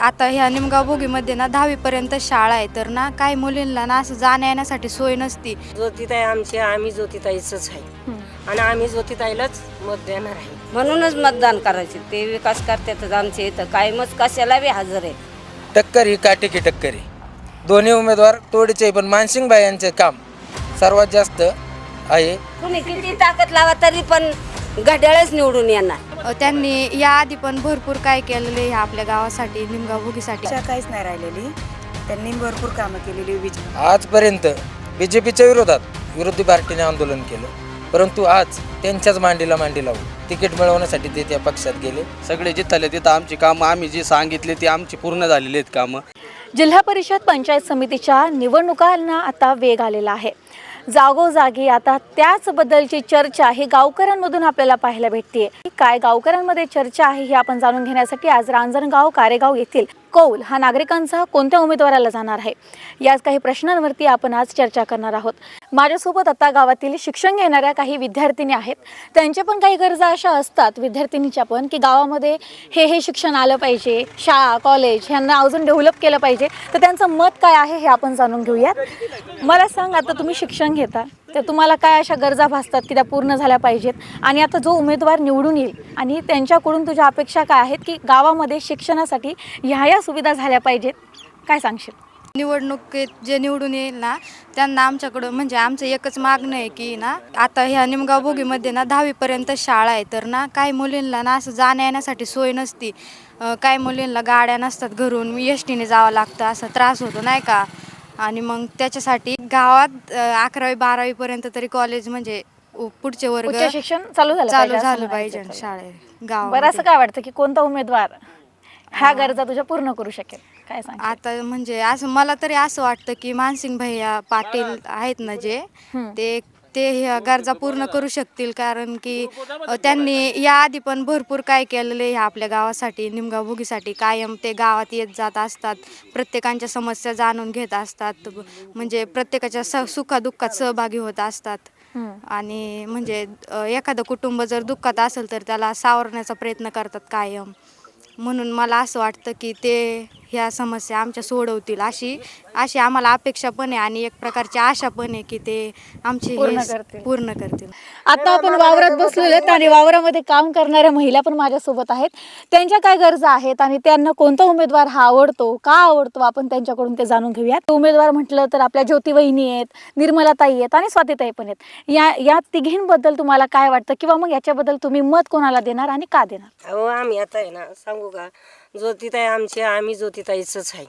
आता ह्या निमगाव बोगीमध्ये ना 10वी पर्यंत शाळा आहे, तर ना काही मुलींना ना असं जाण्या येण्यासाठी सोय नसती. ज्योतिताई आमची, आम्ही ज्योतिताईचंच आहे आणि आम्ही ज्योतिताईलाच मत देणार आहे. म्हणूनच मतदान करायचे. ते विकास करतातच आमचे इथं कायमच कशाला बी हजर आहे. टक्कर ही काटेकी टक्कर आहे. दोन्ही उमेदवार तोडीचे, पण मानसिंगभाई यांचे काम सर्वात जास्त आहे. कुणी किती ताकद लावा तरी पण घड्याळच निवडून येणार. त्यांनी याआधी पण भरपूर काय केलेले ह्या आपल्या गावासाठी, निमगाव बोगीसाठी. काहीच नाही राहिलेली. त्यांनी भरपूर कामं केलेली. आजपर्यंत BJPच्या विरोधात विरोधी पार्टीने आंदोलन केलं, परंतु आज त्यांच्याच मांडीला मांडी लावून तिकीट मिळवण्यासाठी ते त्या पक्षात गेले. सगळे जिथले तिथं आमची कामं आम्ही जी सांगितली ती आमची पूर्ण झालेली आहेत कामं. जिल्हा परिषद पंचायत समितीच्या निवडणुकांना आता वेग आलेला आहे. जागोजागी आता त्याचबद्दलची चर्चा ही गावकऱ्यांमधून आपल्याला पाहायला भेटते. काय गावकऱ्यांमध्ये चर्चा आहे हे आपण जाणून घेण्यासाठी आज रांजणगाव कारेगाव येथील कौल हा नागरिकांचा कोणत्या उमेदवाराला जाणार आहे, याच काही प्रश्नांवरती आपण आज चर्चा करणार आहोत. माझ्यासोबत आता गावातील शिक्षण घेणाऱ्या काही विद्यार्थिनी आहेत. त्यांच्या पण काही गरजा अशा असतात विद्यार्थिनीच्या पण, की गावामध्ये हे शिक्षण आलं पाहिजे, शाळा कॉलेज ह्यांना अजून डेव्हलप केलं पाहिजे. तर त्यांचं मत काय आहे हे आपण जाणून घेऊयात. मला सांग, आता तुम्ही शिक्षण घेता तर तुम्हाला काय अशा गरजा भासतात की त्या पूर्ण झाल्या पाहिजेत, आणि आता जो उमेदवार निवडून येईल आणि त्यांच्याकडून तुझ्या अपेक्षा काय आहेत की गावामध्ये शिक्षणासाठी ह्या सुविधा झाल्या पाहिजेत, काय सांगशील? निवडणुकीत जे निवडून येईल ना त्यांना आमच्याकडं म्हणजे आमचं एकच मागणं आहे की ना आता ह्या निमगाव बोगीमध्ये ना 10वी पर्यंत शाळा आहे, तर ना काही मुलींना ना असं जाण्या येण्यासाठी सोय नसती. काही मुलींना गाड्या नसतात, घरून एसटीने जावं लागतं, असा त्रास होतो नाही का. आणि मग त्याच्यासाठी गावात 11वी 12वी पर्यंत तरी कॉलेज म्हणजे पुढचे वर्ग उच्च शिक्षण चालू झालं पाहिजे शाळेत गावात. बरं, असं काय वाटतं की कोणता उमेदवार ह्या गरजा तुझ्या पूर्ण करू शकेल, काय सांग? आता म्हणजे असं मला तरी असं वाटतं की मानसिंग भैया पाटील आहेत ना जे ते ह्या गरजा पूर्ण करू शकतील, कारण की त्यांनी याआधी पण भरपूर काय केलेलं आहे ह्या आपल्या गावासाठी, निमगाव बोगीसाठी. कायम ते गावात येत जात असतात, प्रत्येकांच्या समस्या जाणून घेत असतात, म्हणजे प्रत्येकाच्या सुखादुःखात सहभागी होत असतात. आणि म्हणजे एखादं कुटुंब जर दुःखात असेल तर त्याला सावरण्याचा प्रयत्न करतात कायम. म्हणून मला असं वाटतं की ते ह्या समस्या आमच्या सोडवतील अशी आम्हाला अपेक्षा पण आहे, आणि एक प्रकारची आशा पण आहे की ते आमचे पूर्ण करतील. आता आपण वावरात बसलेलो आहेत आणि वावरामध्ये काम करणाऱ्या महिला पण माझ्यासोबत आहेत. त्यांच्या काय गरजा आहेत आणि त्यांना कोणता उमेदवार हा आवडतो, का आवडतो, आपण त्यांच्याकडून ते जाणून घेऊयात. उमेदवार म्हटलं तर आपल्या ज्योती वहिनी आहेत, निर्मलाताई आहेत आणि स्वातीताई पण आहेत. या तिघींबद्दल तुम्हाला काय वाटतं, किंवा मग याच्याबद्दल तुम्ही मत कोणाला देणार आणि का देणार? अहो, आम्ही आता आहे ना सांगू का, ज्योतिताई आमची, आम्ही ज्योतिताईचंच आहे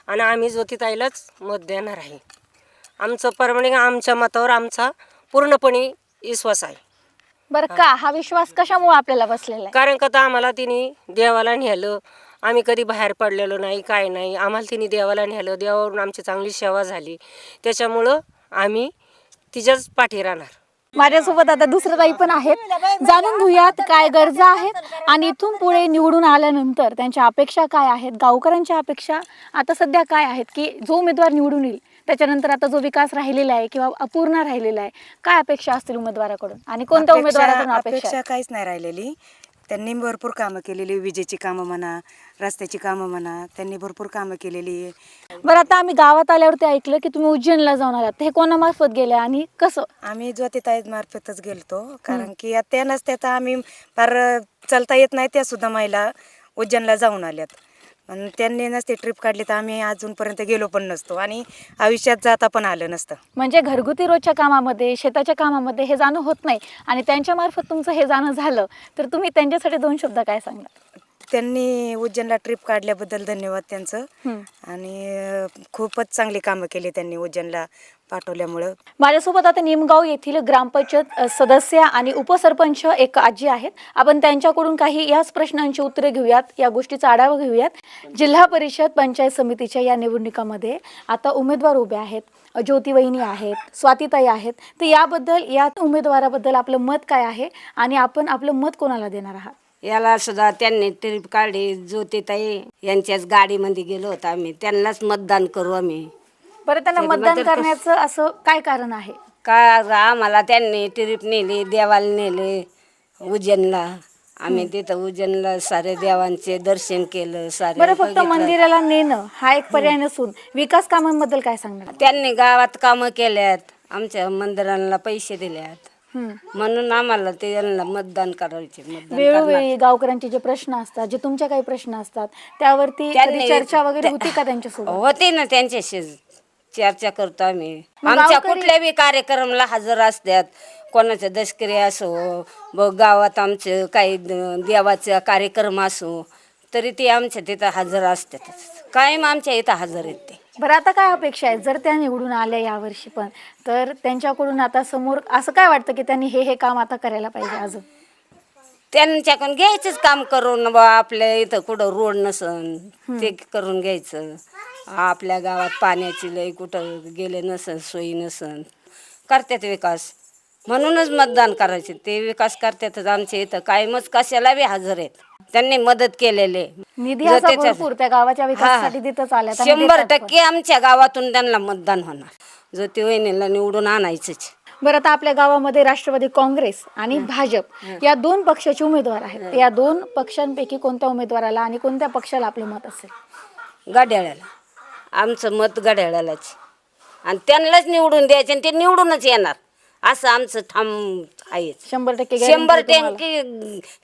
आणि आम्ही ज्योतिताईलाच मत देणार आहे. आमचं परमनंट आमच्या मतावर आमचा पूर्णपणे विश्वास आहे. बरं, का हा विश्वास कशामुळे आपल्याला बसलेला आहे? कारण का आम्हाला तिने देवाला नेलं, आम्ही कधी बाहेर पडलेलो नाही, काय नाही. आम्हाला तिने देवाला नेलं, देवावरून आमची चांगली सेवा झाली, त्याच्यामुळं आम्ही तिच्याच पाठी राहणार. माझ्यासोबत आता दुसरं ताई पण आहेत. जाणून घेऊयात काय गरजा आहेत आणि इथून पुढे निवडून आल्यानंतर त्यांच्या अपेक्षा काय आहेत, गावकऱ्यांच्या अपेक्षा आता सध्या काय आहेत, की जो उमेदवार निवडून येईल त्याच्यानंतर आता जो विकास राहिलेला आहे किंवा अपूर्ण राहिलेला आहे, काय अपेक्षा असतील उमेदवाराकडून आणि कोणत्या उमेदवाराकडून अपेक्षा काहीच नाही राहिलेली. त्यांनी भरपूर कामं केलेली, विजेची कामं म्हणा, रस्त्याची कामं म्हणा, त्यांनी भरपूर कामं केलेली. बरं, आता आम्ही गावात आल्यावरती ऐकलं की तुम्ही उज्जैनला जाऊन आलात, हे कोणामार्फत गेले आणि कसं? आम्ही ज्योतिताई मार्फतच गेलतो, कारण की त्या नसत्या आम्ही फार चालता येत नाही, त्या सुद्धा महिला उज्जैनला जाऊन आल्यात. आणि त्यांनी नसते ट्रिप काढली तर आम्ही अजूनपर्यंत गेलो पण नसतो आणि आयुष्यात जाता पण आलं नसतं. म्हणजे घरगुती रोजच्या कामामध्ये, शेताच्या कामामध्ये हे जाणं होत नाही आणि त्यांच्यामार्फत तुमचं हे जाणं झालं, तर तुम्ही त्यांच्यासाठी 2 शब्द काय सांगणार? त्यांनी उज्जैनला ट्रिप काढल्याबद्दल धन्यवाद त्यांचं. आणि खूपच चांगली कामं केली त्यांनी उज्जैनला पाठवल्यामुळं. माझ्यासोबत आता निमगाव येथील ग्रामपंचायत सदस्य आणि उपसरपंच एक आजी आहेत. आपण त्यांच्याकडून काही याच प्रश्नांची उत्तरे घेऊयात, या गोष्टीचा आढावा घेऊयात. जिल्हा परिषद पंचायत समितीच्या या निवडणुकामध्ये आता उमेदवार उभे आहेत, ज्योती वहिनी आहेत, स्वातीताई आहेत. तर याबद्दल, या उमेदवाराबद्दल आपलं मत काय आहे आणि आपण आपलं मत कोणाला देणार आहात? याला सुद्धा त्यांनी ट्रिप काढली, ज्योतिताई यांच्याच गाडीमध्ये गेलो होतो आम्ही, त्यांनाच मतदान करू आम्ही. बरं, त्यांना मतदान करण्याचं असं काय कारण आहे? का आम्हाला त्यांनी ट्रिप नेली, देवाला नेले उज्जैनला, आम्ही तिथं उज्जैनला सारे देवांचे दर्शन केलं, सारे बरं, फक्त बघितलं. मंदिराला नेणं हा एक पर्याय नसून विकास कामांबद्दल काय सांगणार? त्यांनी गावात कामं केल्यात, आमच्या मंदिरांना पैसे दिल्यात, म्हणून आम्हाला ते यांना मतदान करायचे. मतदान करणार. वेळोवेळी गावकऱ्यांचे जे प्रश्न असतात, जे तुमच्या काही प्रश्न असतात, त्यावरती कधी चर्चा वगैरे होती का त्यांच्यासोबत? होते ना, त्यांच्याशी चर्चा करतो आम्ही. मग आमच्या गावकरी- कुठल्याही कार्यक्रमाला हजर असतात. कोणाचं दशकरी असो, गावात आमचं काही देवाचा कार्यक्रम असो, तरी ते आमच्या तिथं हजर असतातच. कायम आमच्या इथं हजर आहेत ते. बरं, आता काय अपेक्षा आहेत जर त्या निवडून आल्या यावर्षी पण, तर त्यांच्याकडून आता समोर असं काय वाटतं की त्यांनी हे काम आता करायला पाहिजे अजून? त्यांच्याकडून घ्यायचंच काम करून बा, आपल्या इथं कुठं रोड नसन ते करून घ्यायचं. आपल्या गावात पाण्याची लई कुठं गेले नसन, सोयी नसन, करतात विकास, म्हणूनच मतदान करायचे. ते विकास करतातच आमच्या इथं, कायमच कशाला बी हजर आहेत. त्यांनी मदत केलेले, निधी असा भरपूर त्या गावाच्या विकासासाठी देतच आल्या. 100% आमच्या गावातून त्यांना मतदान होणार. ज्योती वहिनीला निवडून आणायचंच. बरं, आता आपल्या गावामध्ये राष्ट्रवादी काँग्रेस आणि भाजप या 2 पक्षाचे उमेदवार आहेत. या 2 पक्षांपैकी कोणत्या उमेदवाराला आणि कोणत्या पक्षाला आपलं मत असेल? घड्याळाला. आमचं मत घड्याळालाच, आणि त्यांनाच निवडून द्यायचे, आणि ते निवडूनच येणार असं आमचं ठाम आहे. 100% 100%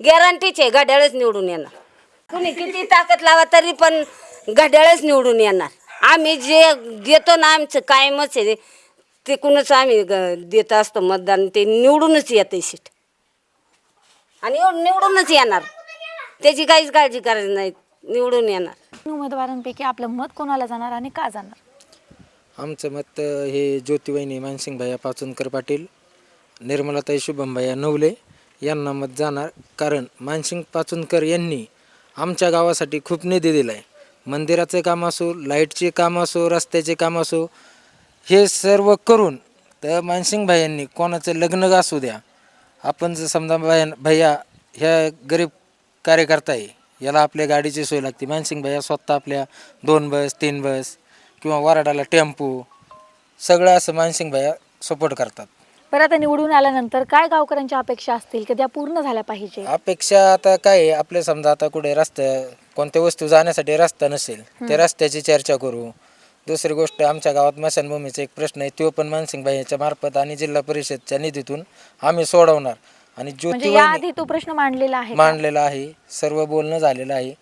गॅरंटीच आहे. घड्याळच निवडून येणार. कुणी किती ताकद लावा तरी पण घड्याळच निवडून येणार. आम्ही जे देतो ना, आमचं कायमच आहे ते, कुणच आम्ही देत असतो मतदान, ते निवडूनच येतं सीट, आणि निवडूनच येणार. त्याची काहीच काळजी करायची नाही, निवडून येणार. उमेदवारांपैकी आपलं मत कोणाला जाणार आणि का जाणार? आमचं मत हे ज्योतिवहिनी मानसिंग भैया पाचुनकर पाटील, निर्मलाताई शुभम भैया नवले यांना मत जाणार. कारण मानसिंग पाचुनकर यांनी आमच्या गावासाठी खूप निधी दिला आहे. मंदिराचं काम असो, लाईटचे काम असो, रस्त्याचे काम असो, हे सर्व करून तर मानसिंग भैयांनी कोणाचं लग्न असू द्या, आपण जर समजा भैया ह्या गरीब कार्यकर्ता आहे, याला आपल्या गाडीची सोय लागते. मानसिंग भैया स्वतः आपल्या 2 बस 3 बस किंवा वराडाला टेम्पो सगळं असं मानसिंग भैया सपोर्ट करतात. बरं, आता निवडून आल्यानंतर काय गावकऱ्यांच्या अपेक्षा असतील की त्या पूर्ण झाल्या पाहिजे? अपेक्षा आता काय आहे, आपल्या समजा आता कुठे कोणत्या वस्तू जाण्यासाठी रस्ता नसेल, त्या रस्त्याची चर्चा करू. दुसरी गोष्ट, आमच्या गावात स्मशानभूमीचा एक प्रश्न आहे, तो पण मानसिंग भैयाच्या मार्फत आणि जिल्हा परिषदच्या निधीतून आम्ही सोडवणार. आणि म्हणजे याआधी तो प्रश्न मांडलेला आहे का? मांडलेला आहे, सर्व बोलणं झालेलं आहे.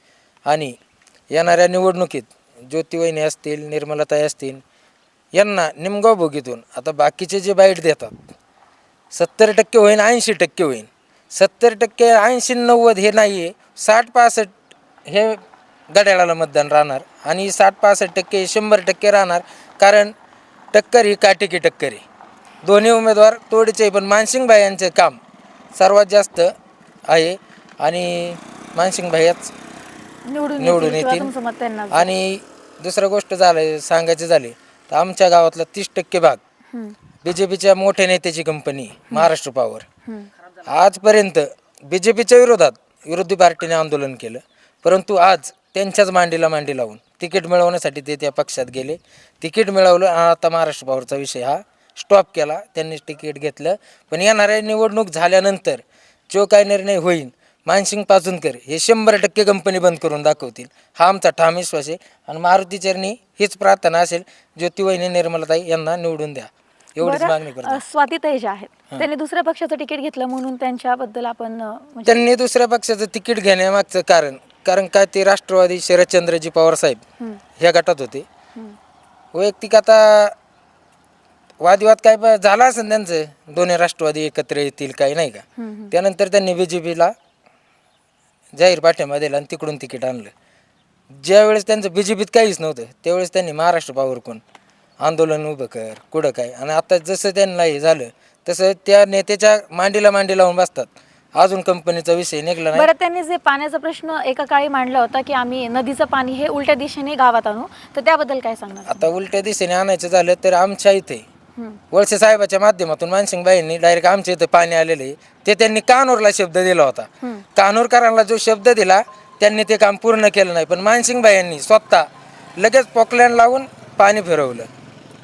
आणि येणाऱ्या निवडणुकीत ज्योतिवहिनी असतील, निर्मलाताई असतील, यांना निमगाव भोगीतून आता बाकीचे जे बाईट देतात 70% होईन, 80% होईन. 70%, 80-90 हे नाही आहे, 60-65 हे घड्याळाला मतदान राहणार, आणि 60-65% 100% राहणार. कारण टक्कर ही काटेकी टक्कर आहे. दोन्ही उमेदवार तोडीचे, पण मानसिंग भैयांचं काम सर्वात जास्त आहे, आणि मानसिंग भैयाच निवडून येतील. आणि दुसरं गोष्ट सांगायचं झाले तर आमच्या गावातला 30% भाग BJPच्या मोठ्या नेत्याची कंपनी महाराष्ट्र पॉवर. आजपर्यंत BJPच्या विरोधात विरोधी पार्टीने आंदोलन केलं, परंतु आज त्यांच्याच मांडीला मांडी लावून तिकीट मिळवण्यासाठी ते त्या पक्षात गेले. तिकीट मिळवलं, आता महाराष्ट्र पॉवरचा विषय हा स्टॉप केला, त्यांनी तिकीट घेतलं. पण येणाऱ्या निवडणूक झाल्यानंतर जो काय निर्णय होईल, मानसिंग पाचुनकर हे 100% कंपनी बंद करून दाखवतील, हा आमचा ठाम विश्वास आहे. आणि मारुती चरणी हीच प्रार्थना असेल, ज्योतिवहिनी निर्मलाताई यांना निवडून द्या, एवढीच मागणी करतो. स्वातीताई ज्या आहेत, त्यांनी दुसऱ्या पक्षाचं तिकीट घेतलं, म्हणून त्यांच्याबद्दल आपण त्यांनी दुसऱ्या पक्षाचं तिकीट घेण्यामागचं कारण काय, ते राष्ट्रवादी शरदचंद्रजी पवार साहेब ह्या गटात होते. वैयक्तिक आता वादविवाद काय झाला असेल त्यांचं, दोन्ही राष्ट्रवादी एकत्र येतील काही, नाही का. त्यानंतर त्यांनी BJPला जाहीर पाठिंबा दिला आणि तिकडून तिकीट आणलं. ज्यावेळेस त्यांचं BJPत काहीच नव्हतं, त्यावेळेस त्यांनी महाराष्ट्र पॉवर कोण आंदोलन उभं कर कुठं काय, आणि आता जसं त्यांना हे झालं तसं त्या नेत्याच्या मांडीला मांडी लावून बसतात. अजून कंपनीचा विषय निघला नाही. बरं, त्यांनी जे पाण्याचा प्रश्न एका काळी मांडला होता की आम्ही नदीचं पाणी हे उलट्या दिशेने गावात आणू, तर त्याबद्दल काय सांगणार? आता उलट्या दिशेने आणायचं झालं तर आमच्या इथे वळसे साहेबाच्या माध्यमातून मानसिंग भाईंनी डायरेक्ट आमच्या इथे पाणी आलेलं आहे, ते त्यांनी कानूरला शब्द दिला होता. कानूरकरांना जो शब्द दिला त्यांनी ते काम पूर्ण केलं नाही. पण मानसिंग भाईंनी स्वतः लगेच पॉकलँड लावून पाणी फिरवलं.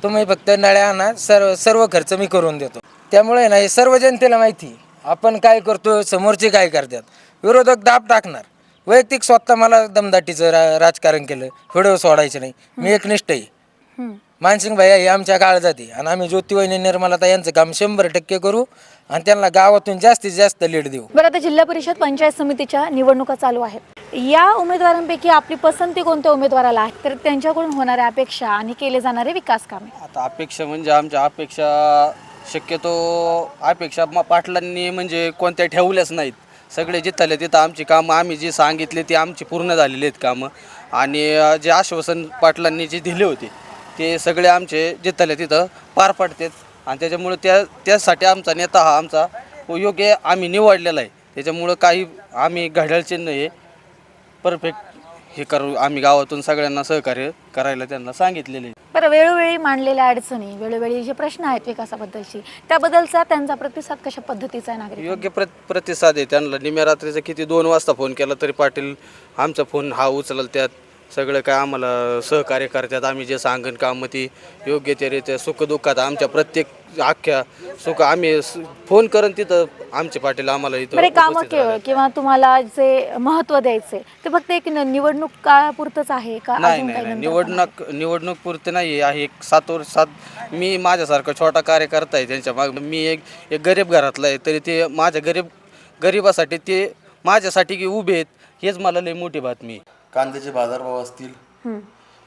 तुम्ही फक्त नळ्या आणा, सर्व खर्च मी करून देतो. त्यामुळे ना हे सर्व जनतेला माहिती आपण काय करतो, समोरचे काय करतात. विरोधक दाब टाकणार. वैयक्तिक स्वतः मला दमदाटीचं राजकारण केलं, व्हिडिओ सोडायचं नाही, मी एकनिष्ठ आहे. मानसिंग भैया हे आमच्या काळजात आहे आणि आम्ही ज्योतिवहिनी निर्मलाता यांचं काम 100% करू आणि त्यांना गावातून जास्तीत जास्त लीड देऊ. बरं, आता जिल्हा परिषद पंचायत समितीच्या निवडणुका चालू आहेत. या उमेदवारांपैकी आपली पसंती कोणत्या उमेदवाराला आहे, तर त्यांच्याकडून होणाऱ्या अपेक्षा आणि केले जाणारे विकास कामे? आता अपेक्षा म्हणजे आमच्या अपेक्षा शक्यतो अपेक्षा पाटलांनी म्हणजे कोणत्या ठेवल्याच नाहीत. सगळे जिथले तिथं आमची कामं आम्ही जी सांगितली ती आमची पूर्ण झालेली आहेत कामं. आणि जे आश्वासन पाटलांनी जे दिले होते ते सगळे आमचे जिथले तिथं पार पडतात. आणि त्याच्यामुळे त्यासाठी आमचा नेता हा आमचा योग्य आम्ही निवडलेला आहे. त्याच्यामुळं काही आम्ही घड्याळ चिन्ह हे परफेक्ट हे करू आम्ही गावातून सगळ्यांना सहकार्य करायला त्यांना सांगितलेले आहे. बरं, वेळोवेळी मांडलेल्या अडचणी, वेळोवेळी जे प्रश्न आहेत विकासाबद्दलची, त्याबद्दलचा त्यांचा प्रतिसाद कशा पद्धतीचा आहे नागरिक? योग्य प्रतिसाद आहे त्यांना. निम्या रात्रीचा किती 2 वाजता फोन केला तरी पाटील आमचा फोन हा उचलल, त्यात सगळं काय आम्हाला सहकार्य करतात. आम्ही जे सांगन कामं ती योग्य ते रीत्या सुखदुःखात आमच्या प्रत्येक अख्ख्या सुख आम्ही फोन करून तिथं आमचे पाटील आम्हाला इथं बरे कामं उपस्थित केवळ राहतात. किंवा तुम्हाला जे महत्त्व द्यायचे ते फक्त एक निवडणूक काळापुरतंच आहे का? नाही अजून नाही काही नाही, नंतर पण आहे? निवडणूक पुरते नाही आहे. एक 7 मी माझ्यासारखा छोटा कार्यकर्ता आहे त्यांच्या माग. मी एक गरीब घरातला आहे तरी ते माझ्या गरिबासाठी ते माझ्यासाठी की उभे आहेत, हेच मला लई मोठी बातमी आहे. कांद्याचे बाजारभाव असतील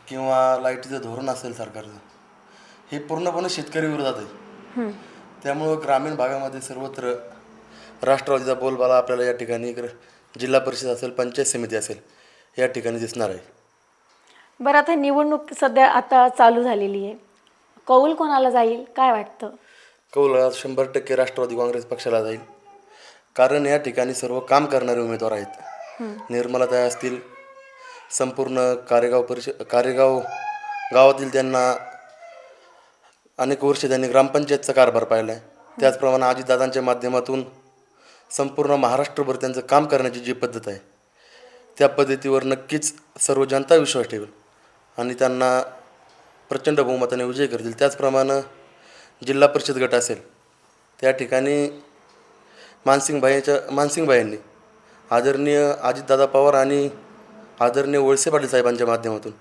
किंवा लाईटीचं धोरण असेल सरकारचं, हे पूर्णपणे शेतकरी विरोधात आहे. त्यामुळं ग्रामीण भागामध्ये सर्वत्र राष्ट्रवादीचा बोलबाला आपल्याला या ठिकाणी जिल्हा परिषद असेल, पंचायत समिती असेल, या ठिकाणी दिसणार आहे. बरं, आता निवडणूक सध्या आता चालू झालेली आहे. कौल कोणाला जाईल काय वाटतं? कौल 100% राष्ट्रवादी काँग्रेस पक्षाला जाईल. कारण या ठिकाणी सर्व काम करणारे उमेदवार आहेत. निर्मलाताई असतील, संपूर्ण कारेगाव गावातील त्यांना अनेक वर्ष त्यांनी ग्रामपंचायतचा कारभार पाहिला आहे. त्याचप्रमाणे अजितदादांच्या माध्यमातून संपूर्ण महाराष्ट्रभर त्यांचं काम करण्याची जी पद्धत आहे त्या पद्धतीवर नक्कीच सर्व जनता विश्वास ठेवेल आणि त्यांना प्रचंड बहुमताने विजय करतील. त्याचप्रमाणे जिल्हा परिषद गट असेल त्या ठिकाणी मानसिंगभाईंनी आदरणीय अजितदादा पवार आणि आदरणीय वळसे पाटील साहेबांच्या माध्यमातून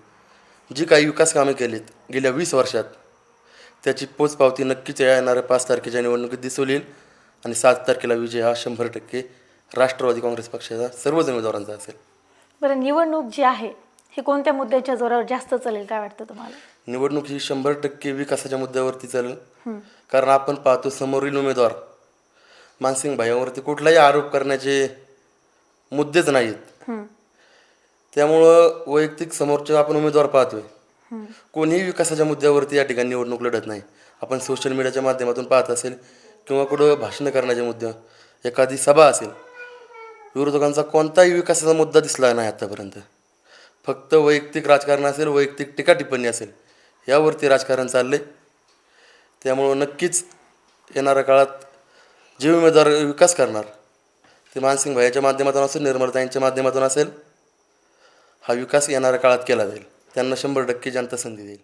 जी काही विकास कामे केलीत गेल्या 20 वर्षात त्याची पोचपावती नक्कीच येणाऱ्या 5 तारखेच्या निवडणुकीत दिसून येईल आणि 7 तारखेला विजय हा 100% राष्ट्रवादी काँग्रेस पक्षाचा सर्वच उमेदवारांचा असेल. बरं, निवडणूक जी आहे हे कोणत्या मुद्द्याच्या जोरावर जास्त चालेल काय वाटतं तुम्हाला? निवडणूक ही 100% विकासाच्या मुद्द्यावरती चालेल. कारण आपण पाहतो समोरील उमेदवार मानसिंगभाईंवरती कुठलाही आरोप करण्याचे मुद्देच नाहीत. त्यामुळं वैयक्तिक समोरचे आपण उमेदवार पाहतोय कोणीही विकासाच्या मुद्द्यावरती या ठिकाणी निवडणूक लढत नाही. आपण सोशल मीडियाच्या माध्यमातून पाहत असेल किंवा कुठं भाषणं करण्याच्या मुद्द्यावर एखादी सभा असेल, विरोधकांचा कोणताही विकासाचा मुद्दा दिसला नाही आत्तापर्यंत. फक्त वैयक्तिक राजकारण असेल, वैयक्तिक टीका टिप्पणी असेल, यावरती राजकारण चाललं आहे. त्यामुळं नक्कीच येणाऱ्या काळात जे उमेदवार विकास करणार ते मानसिंगभाईच्या माध्यमातून असेल, निर्मलताईंच्या माध्यमातून असेल, हा विकास येणाऱ्या काळात केला जाईल. त्यांना 100% जनता संधी देईल.